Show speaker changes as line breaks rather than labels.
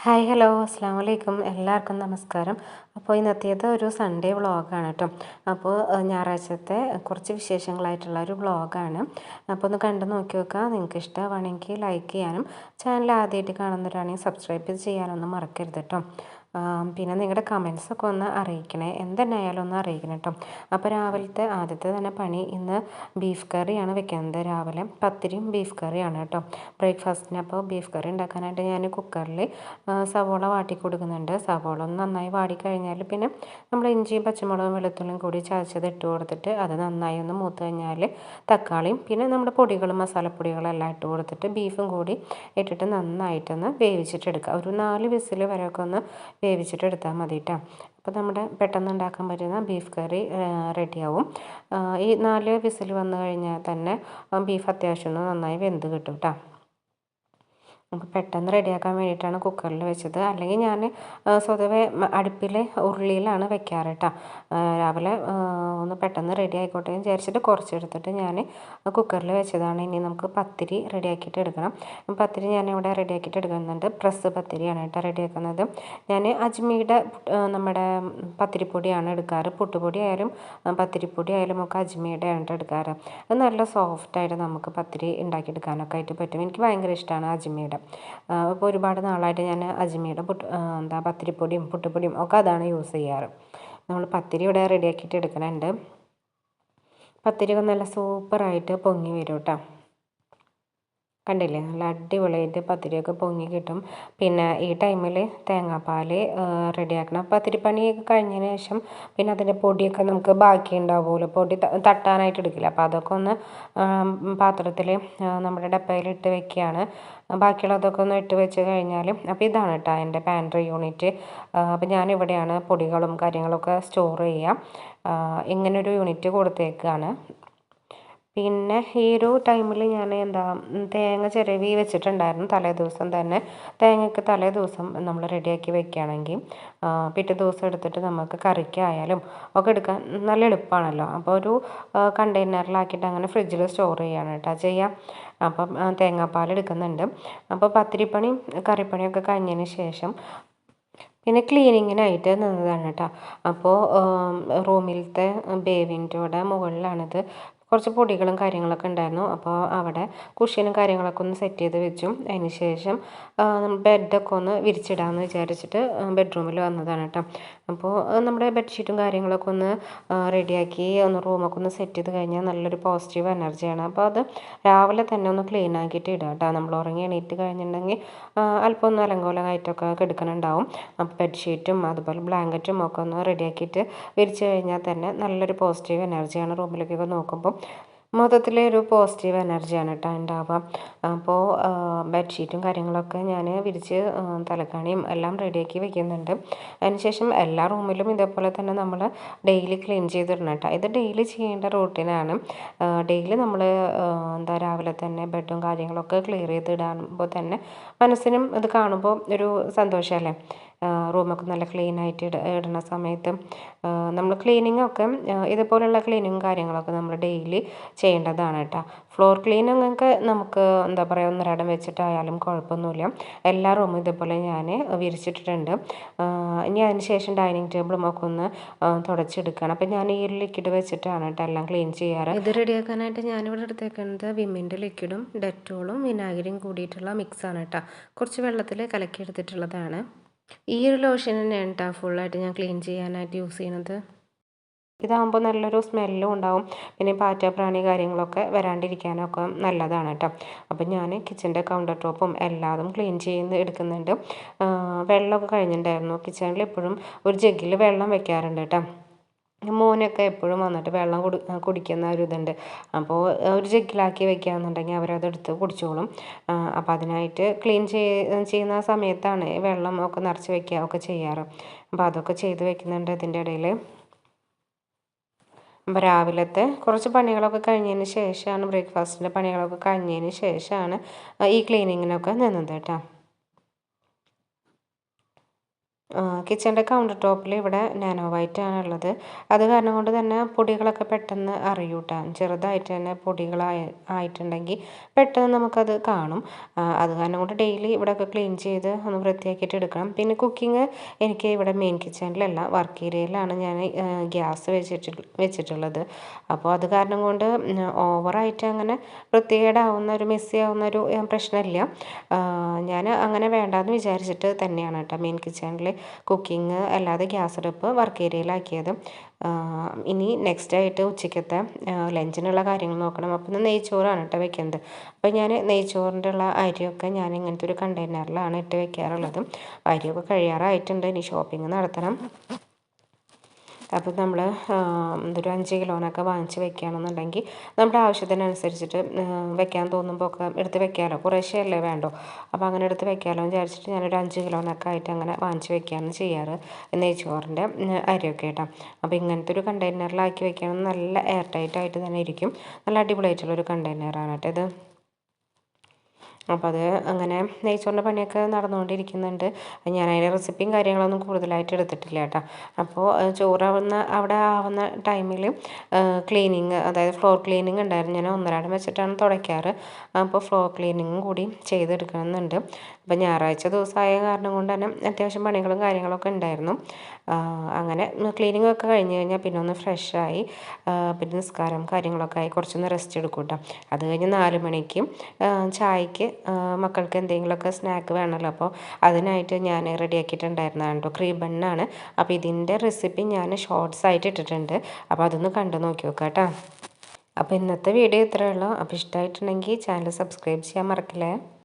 Hi hello അസ്സാം വലൈക്കും എല്ലാവർക്കും നമസ്കാരം. അപ്പോൾ ഇന്നത്തേത് ഒരു സൺഡേ വ്ളോഗാണ് കേട്ടോ. അപ്പോൾ ഞായറാഴ്ചത്തെ കുറച്ച് വിശേഷങ്ങളായിട്ടുള്ള ഒരു വ്ളോഗാണ്. അപ്പോൾ ഒന്ന് കണ്ടു നോക്കി നോക്കുക. നിങ്ങൾക്ക് ഇഷ്ടമാണെങ്കിൽ ലൈക്ക് ചെയ്യാനും ചാനൽ ആദ്യമായിട്ട് കാണുന്നവരാണെങ്കിൽ സബ്സ്ക്രൈബ് ചെയ്യാനൊന്നും മറക്കരുത് കേട്ടോ. പിന്നെ നിങ്ങളുടെ കമൻസൊക്കെ ഒന്ന് അറിയിക്കണേ, എന്തെന്നായാലും ഒന്ന് അറിയിക്കണം കേട്ടോ. അപ്പോൾ രാവിലത്തെ ആദ്യത്തെ തന്നെ പണി ഇന്ന് ബീഫ് കറിയാണ് വെക്കുന്നത്. രാവിലെ പത്തിരിയും ബീഫ് കറിയാണ് കേട്ടോ ബ്രേക്ക്ഫാസ്റ്റിന്. അപ്പോൾ ബീഫ് കറി ഉണ്ടാക്കാനായിട്ട് ഞാൻ കുക്കറിൽ സവോള വാട്ടി കൊടുക്കുന്നുണ്ട്. സവോള ഒന്ന് നന്നായി വാടിക്കഴിഞ്ഞാൽ പിന്നെ നമ്മൾ ഇഞ്ചിയും പച്ചമുളകും വെളുത്തുള്ളിയും കൂടി ചതച്ചത് ഇട്ട് കൊടുത്തിട്ട് അത് നന്നായി ഒന്ന് മൂത്ത് കഴിഞ്ഞാൽ തക്കാളിയും പിന്നെ നമ്മുടെ പൊടികളും മസാലപ്പൊടികളും എല്ലാം ഇട്ട് കൊടുത്തിട്ട് ബീഫും കൂടി ഇട്ടിട്ട് നന്നായിട്ടൊന്ന് വേവിച്ചിട്ടെടുക്കുക. ഒരു 4 വിസിൽ വരെയൊക്കെ ഒന്ന് വേവിച്ചിട്ട് എടുത്താൽ മതി കേട്ടോ. അപ്പോൾ നമ്മുടെ പെട്ടെന്ന് ഉണ്ടാക്കാൻ പറ്റുന്ന ബീഫ് കറി റെഡിയാവും. ഈ 4 വിസിൽ വന്നു കഴിഞ്ഞാൽ തന്നെ ബീഫ് അത്യാവശ്യം ഒന്ന് നന്നായി വെന്ത് കിട്ടും കേട്ടോ. അപ്പോൾ പെട്ടെന്ന് റെഡിയാക്കാൻ വേണ്ടിയിട്ടാണ് കുക്കറിൽ വെച്ചത്. അല്ലെങ്കിൽ ഞാൻ സ്വതവേ അടുപ്പിൽ ഉരുളിയിലാണ് വെക്കാറ് കേട്ടോ. രാവിലെ ഒന്ന് പെട്ടെന്ന് റെഡി ആയിക്കോട്ടെ എന്ന് വിചാരിച്ചിട്ട് കുറച്ചെടുത്തിട്ട് ഞാൻ കുക്കറിൽ വെച്ചതാണ്. ഇനി നമുക്ക് പത്തിരി റെഡിയാക്കിയിട്ട് എടുക്കണം. പത്തിരി ഞാനിവിടെ റെഡിയാക്കിയിട്ട് എടുക്കുന്നുണ്ട്. പ്രസ് പത്തിരിയാണ് കേട്ടോ റെഡിയാക്കുന്നത്. ഞാൻ അജ്മിയുടെ നമ്മുടെ പത്തിരിപ്പൊടിയാണ് എടുക്കാറ്. പുട്ടുപൊടി ആയാലും പത്തിരിപ്പൊടി ആയാലും ഒക്കെ അജ്മിയുടെ ആണ് എടുക്കാറ്. അത് നല്ല സോഫ്റ്റായിട്ട് നമുക്ക് പത്തിരി ഉണ്ടാക്കിയെടുക്കാനൊക്കെ ആയിട്ട് പറ്റും. എനിക്ക് ഭയങ്കര ഇഷ്ടമാണ് അജ്മിയുടെ. ഇപ്പോൾ ഒരുപാട് നാളായിട്ട് ഞാൻ അജ്മിയുടെ പത്തിരിപ്പൊടിയും പുട്ടുപൊടിയും ഒക്കെ അതാണ് യൂസ് ചെയ്യാറ്. നമ്മൾ പത്തിരി ഇവിടെ റെഡിയാക്കിയിട്ട് എടുക്കുന്നുണ്ട്. പത്തിരി നല്ല സൂപ്പറായിട്ട് പൊങ്ങി വരും കേട്ടോ. കണ്ടില്ലേ, നല്ല അടിപൊളിയായിട്ട് പത്തിരിയൊക്കെ പൊങ്ങി കിട്ടും. പിന്നെ ഈ ടൈമിൽ തേങ്ങാപ്പാൽ റെഡിയാക്കണം. പത്തിരിപ്പണിയൊക്കെ കഴിഞ്ഞതിന് ശേഷം പിന്നെ അതിൻ്റെ പൊടിയൊക്കെ നമുക്ക് ബാക്കി ഉണ്ടാവുമല്ലോ, പൊടി തട്ടാനായിട്ട് എടുക്കില്ല. അപ്പോൾ അതൊക്കെ ഒന്ന് പാത്രത്തിൽ നമ്മുടെ ഡപ്പയിൽ ഇട്ട് വെക്കുകയാണ്. ബാക്കിയുള്ളതൊക്കെ ഒന്ന് ഇട്ട് വെച്ച് കഴിഞ്ഞാൽ അപ്പോൾ ഇതാണ് കേട്ടോ എൻ്റെ പാൻട്രി യൂണിറ്റ്. അപ്പോൾ ഞാനിവിടെയാണ് പൊടികളും കാര്യങ്ങളൊക്കെ സ്റ്റോർ ചെയ്യുക. ഇങ്ങനൊരു യൂണിറ്റ് കൊടുത്തേക്കാണ്. പിന്നെ ഈ ഒരു ടൈമിൽ ഞാൻ തേങ്ങ ചിരവി വെച്ചിട്ടുണ്ടായിരുന്നു തലേ ദിവസം തന്നെ. തേങ്ങയ്ക്ക് തലേ ദിവസം നമ്മൾ റെഡിയാക്കി വെക്കുകയാണെങ്കിൽ പിറ്റേ ദിവസം എടുത്തിട്ട് നമുക്ക് കറിക്കായാലും ഒക്കെ എടുക്കാൻ നല്ല എളുപ്പമാണല്ലോ. അപ്പോൾ ഒരു കണ്ടെയ്നറിലാക്കിയിട്ട് അങ്ങനെ ഫ്രിഡ്ജിൽ സ്റ്റോർ ചെയ്യാണ് കേട്ടോ ചെയ്യാം. അപ്പം തേങ്ങാപ്പാൽ എടുക്കുന്നുണ്ട്. അപ്പോൾ പത്തിരിപ്പണിയും കറിപ്പണിയൊക്കെ കഴിഞ്ഞതിന് ശേഷം പിന്നെ ക്ലീനിങ്ങിനായിട്ട് നിന്നതാണ് കേട്ടോ. അപ്പോൾ റൂമിലത്തെ ബേവിൻ്റെ മുകളിലാണിത്. കുറച്ച് പൊടികളും കാര്യങ്ങളൊക്കെ ഉണ്ടായിരുന്നു. അപ്പോൾ അവിടെ കുഷ്യനും കാര്യങ്ങളൊക്കെ ഒന്ന് സെറ്റ് ചെയ്ത് വെച്ചു. അതിന് ശേഷം ബെഡൊക്കെ ഒന്ന് വിരിച്ചിടാമെന്ന് വിചാരിച്ചിട്ട് ബെഡ്റൂമിൽ വന്നതാണ് കേട്ടോ. അപ്പോൾ നമ്മുടെ ബെഡ്ഷീറ്റും കാര്യങ്ങളൊക്കെ ഒന്ന് റെഡിയാക്കി ഒന്ന് റൂമൊക്കെ ഒന്ന് സെറ്റ് ചെയ്ത് കഴിഞ്ഞാൽ നല്ലൊരു പോസിറ്റീവ് എനർജിയാണ്. അപ്പോൾ അത് രാവിലെ തന്നെ ഒന്ന് ക്ലീൻ ആക്കിയിട്ട് ഇടുക കേട്ടോ. നമ്മൾ ഉറങ്ങി എണീറ്റ് കഴിഞ്ഞിട്ടുണ്ടെങ്കിൽ അല്പം ഒന്ന് അലങ്കോലമായിട്ടൊക്കെ കിടക്കുന്നുണ്ടാവും. അപ്പോൾ ബെഡ്ഷീറ്റും അതുപോലെ ബ്ലാങ്കറ്റും ഒക്കെ ഒന്ന് റെഡിയാക്കിയിട്ട് വിരിച്ച് കഴിഞ്ഞാൽ തന്നെ നല്ലൊരു പോസിറ്റീവ് എനർജിയാണ് റൂമിലേക്കൊക്കെ നോക്കുമ്പോൾ. മൊത്തത്തിലൊരു പോസിറ്റീവ് എനർജിയാണ് കേട്ടോ ഉണ്ടാവുക. അപ്പോൾ ബെഡ്ഷീറ്റും കാര്യങ്ങളൊക്കെ ഞാൻ വിരിച്ച് തലക്കാണിയും എല്ലാം റെഡിയാക്കി വെക്കുന്നുണ്ട്. അതിനുശേഷം എല്ലാ റൂമിലും ഇതേപോലെ തന്നെ നമ്മൾ ഡെയിലി ക്ലീൻ ചെയ്തിടണം കേട്ടോ. ഇത് ഡെയിലി ചെയ്യേണ്ട റൂട്ടീനാണ്. ഡെയിലി നമ്മൾ രാവിലെ തന്നെ ബെഡും കാര്യങ്ങളൊക്കെ ക്ലിയർ ചെയ്തിടുമ്പോൾ തന്നെ മനസ്സിനും ഇത് കാണുമ്പോൾ ഒരു സന്തോഷമല്ലേ. റൂമൊക്കെ നല്ല ക്ലീൻ ആയിട്ട് ഇടുന്ന സമയത്ത് നമ്മൾ ക്ലീനിങ്ങൊക്കെ ഇതുപോലുള്ള ക്ലീനിങ്ങും കാര്യങ്ങളൊക്കെ നമ്മൾ ഡെയിലി ചെയ്യേണ്ടതാണ് കേട്ടോ. ഫ്ലോർ ക്ലീനിങ്ങൊക്കെ നമുക്ക് ഒന്നരാടം വെച്ചിട്ടായാലും കുഴപ്പമൊന്നുമില്ല. എല്ലാ റൂമും ഇതേപോലെ ഞാൻ വിരിച്ചിട്ടിട്ടുണ്ട്. ഇനി അതിന് ശേഷം ഡൈനിങ് ടേബിളും ഒക്കെ ഒന്ന് തുടച്ചെടുക്കുകയാണ്. അപ്പം ഞാൻ ഈ ഒരു ലിക്വിഡ് വെച്ചിട്ടാണ് കേട്ടോ എല്ലാം ക്ലീൻ ചെയ്യാറ്. ഇത് റെഡിയാക്കാനായിട്ട് ഞാനിവിടെ എടുത്തേക്കുന്നത് വിമ്മിൻ്റെ ലിക്വിഡും ഡെറ്റോളും വിനാഗിരിയും കൂടിയിട്ടുള്ള മിക്സാണ് കേട്ടോ. കുറച്ച് വെള്ളത്തിൽ കലക്കിയെടുത്തിട്ടുള്ളതാണ്. ഈ ഒരു ലോഷൻ തന്നെയാണ് കേട്ടോ ഫുള്ളായിട്ട് ഞാൻ ക്ലീൻ ചെയ്യാനായിട്ട് യൂസ് ചെയ്യുന്നത്. ഇതാകുമ്പോൾ നല്ലൊരു സ്മെല്ലും ഉണ്ടാവും. പിന്നെ പാറ്റപ്രാണി കാര്യങ്ങളൊക്കെ വരാണ്ടിരിക്കാനൊക്കെ നല്ലതാണ് കേട്ടോ. അപ്പം ഞാൻ കിച്ചൻ്റെ കൗണ്ടർ ടോപ്പും എല്ലാതും ക്ലീൻ ചെയ്ത് എടുക്കുന്നുണ്ട്. വെള്ളമൊക്കെ കഴിഞ്ഞിട്ടുണ്ടായിരുന്നു. കിച്ചണിൽ എപ്പോഴും ഒരു ജഗ്ഗിൽ വെള്ളം വെക്കാറുണ്ട് കേട്ടോ. മോനൊക്കെ എപ്പോഴും വന്നിട്ട് വെള്ളം കുടിക്കുന്ന ഒരു ഇതുണ്ട്. അപ്പോൾ ഒരു ജഗ്ഗിലാക്കി വെക്കുകയാണെന്നുണ്ടെങ്കിൽ അവരതെടുത്ത് കുടിച്ചോളും. അപ്പോൾ അതിനായിട്ട് ക്ലീൻ ചെയ്യുന്ന സമയത്താണ് വെള്ളം ഒക്കെ നിറച്ച് വെക്കുക ഒക്കെ ചെയ്യാറ്. അപ്പോൾ അതൊക്കെ ചെയ്ത് വെക്കുന്നുണ്ട് ഇതിൻ്റെ ഇടയിൽ. അപ്പോൾ രാവിലത്തെ കുറച്ച് പണികളൊക്കെ കഴിഞ്ഞതിന് ശേഷമാണ് ബ്രേക്ക്ഫാസ്റ്റിൻ്റെ പണികളൊക്കെ കഴിഞ്ഞതിന് ശേഷമാണ് ഈ ക്ലീനിങ്ങിനൊക്കെ നിന്നത് കേട്ടോ. കിച്ചണിൻ്റെ കൗണ്ടർ ടോപ്പിൽ ഇവിടെ നാനോ വൈറ്റ് ആണുള്ളത്. അത് കാരണം കൊണ്ട് തന്നെ പൊടികളൊക്കെ പെട്ടെന്ന് അറിയും കേട്ടോ. ചെറുതായിട്ട് തന്നെ ആയിട്ടുണ്ടെങ്കിൽ പെട്ടെന്ന് നമുക്കത് കാണും. അത് കാരണം കൊണ്ട് ഡെയിലി ഇവിടെയൊക്കെ ക്ലീൻ ചെയ്ത് ഒന്ന് വൃത്തിയാക്കിയിട്ട് എടുക്കണം. പിന്നെ കുക്കിംഗ് എനിക്ക് ഇവിടെ മെയിൻ കിച്ചണിലല്ല, വർക്ക് ഏരിയയിലാണ് ഞാൻ ഗ്യാസ് വെച്ചിട്ടുള്ളത്. അപ്പോൾ അത് കാരണം കൊണ്ട് ഓവറായിട്ട് അങ്ങനെ വൃത്തികേടാവുന്ന ഒരു മെസ്സി ആവുന്ന ഒരു പ്രശ്നമില്ല. ഞാൻ അങ്ങനെ വേണ്ടാന്ന് വിചാരിച്ചിട്ട് തന്നെയാണ് കേട്ടോ മെയിൻ കിച്ചണിൽ കുക്കിംഗ് അല്ലാതെ ഗ്യാസ് അടുപ്പ് വർക്ക് ഏരിയയിലാക്കിയത്. ഇനി നെക്സ്റ്റ് ആയിട്ട് ഉച്ചയ്ക്കത്തെ ലഞ്ചിനുള്ള കാര്യങ്ങൾ നോക്കണം. അപ്പം ഇന്ന് നെയ്ച്ചോറാണ് കേട്ടോ വെക്കുന്നത്. അപ്പോൾ ഞാൻ നെയ്ച്ചോറിൻ്റെ ഉള്ള അരിയൊക്കെ ഞാൻ ഇങ്ങനത്തെ ഒരു കണ്ടെയ്നറിലാണ് ഇട്ട് വെക്കാറുള്ളത്. അരിയൊക്കെ കഴിയാറായിട്ടുണ്ട്, ഇനി ഷോപ്പിംഗ് നടത്തണം. അപ്പോൾ നമ്മൾ ഒരു 5 കിലോനൊക്കെ വാങ്ങിച്ച് വെക്കുകയാണെന്നുണ്ടെങ്കിൽ നമ്മുടെ ആവശ്യത്തിനനുസരിച്ചിട്ട് വെക്കാൻ തോന്നുമ്പോൾ ഒക്കെ എടുത്ത് വെക്കാമല്ലോ. കുറേശ്ശെയല്ലേ വേണ്ടോ, അപ്പോൾ അങ്ങനെ എടുത്ത് വെക്കാമല്ലോ എന്ന് വിചാരിച്ചിട്ട് ഞാനൊരു 5 കിലോനൊക്കെ ആയിട്ട് അങ്ങനെ വാങ്ങിച്ച് വെക്കുകയാണ് ചെയ്യാറ് നെയ്ച്ചോറിൻ്റെ അരിയൊക്കെ കേട്ടോ. അപ്പോൾ ഇങ്ങനത്തെ ഒരു കണ്ടെയ്നറിലാക്കി വെക്കുകയാണെങ്കിൽ നല്ല എയർ ടൈറ്റ് ആയിട്ട് തന്നെ ഇരിക്കും. നല്ല അടിപൊളിയായിട്ടുള്ളൊരു കണ്ടെയ്നറാണ് കേട്ടോ ഇത്. അപ്പോൾ അത് അങ്ങനെ നെയ്ച്ചോറിൻ്റെ പണിയൊക്കെ നടന്നുകൊണ്ടിരിക്കുന്നുണ്ട്. ഞാൻ അതിൻ്റെ റെസിപ്പിയും കാര്യങ്ങളൊന്നും കൂടുതലായിട്ട് എടുത്തിട്ടില്ല കേട്ടോ. അപ്പോൾ അവിടെ ആവുന്ന ടൈമിൽ ക്ലീനിങ്, അതായത് ഫ്ലോർ ക്ലീനിങ് ഉണ്ടായിരുന്നു. ഞാൻ ഒന്നരാടം വെച്ചിട്ടാണ് തുടയ്ക്കാറ്. അപ്പോൾ ഫ്ലോർ ക്ലീനിങ്ങും കൂടി ചെയ്തെടുക്കണമെന്നുണ്ട്. അപ്പോൾ ഞായറാഴ്ച ദിവസമായ കാരണം കൊണ്ട് തന്നെ അത്യാവശ്യം പണികളും കാര്യങ്ങളൊക്കെ ഉണ്ടായിരുന്നു. അങ്ങനെ ക്ലീനിങ് ഒക്കെ കഴിഞ്ഞ് കഴിഞ്ഞാൽ പിന്നെ ഒന്ന് ഫ്രഷായി പിന്നെ നിസ്കാരം കാര്യങ്ങളൊക്കെ ആയി കുറച്ചൊന്ന് റെസ്റ്റ് എടുക്കും കേട്ടോ. അത് കഴിഞ്ഞ് 4 മണിക്ക് ചായക്ക് മക്കൾക്ക് എന്തെങ്കിലുമൊക്കെ സ്നാക്ക് വേണമല്ലോ. അപ്പോൾ അതിനായിട്ട് ഞാൻ റെഡിയാക്കിയിട്ടുണ്ടായിരുന്നതാണ് കേട്ടോ. ക്രീം ബണ്ണാണ്. അപ്പോൾ ഇതിൻ്റെ റെസിപ്പി ഞാൻ ഷോർട്സ് ആയിട്ട് ഇട്ടിട്ടുണ്ട്. അപ്പോൾ അതൊന്ന് കണ്ടു നോക്കി നോക്കാം കേട്ടോ. അപ്പോൾ ഇന്നത്തെ വീഡിയോ ഇത്രയേ ഉള്ളൂ. അപ്പോൾ ഇഷ്ടമായിട്ടുണ്ടെങ്കിൽ ചാനൽ സബ്സ്ക്രൈബ് ചെയ്യാൻ മറക്കില്ലേ.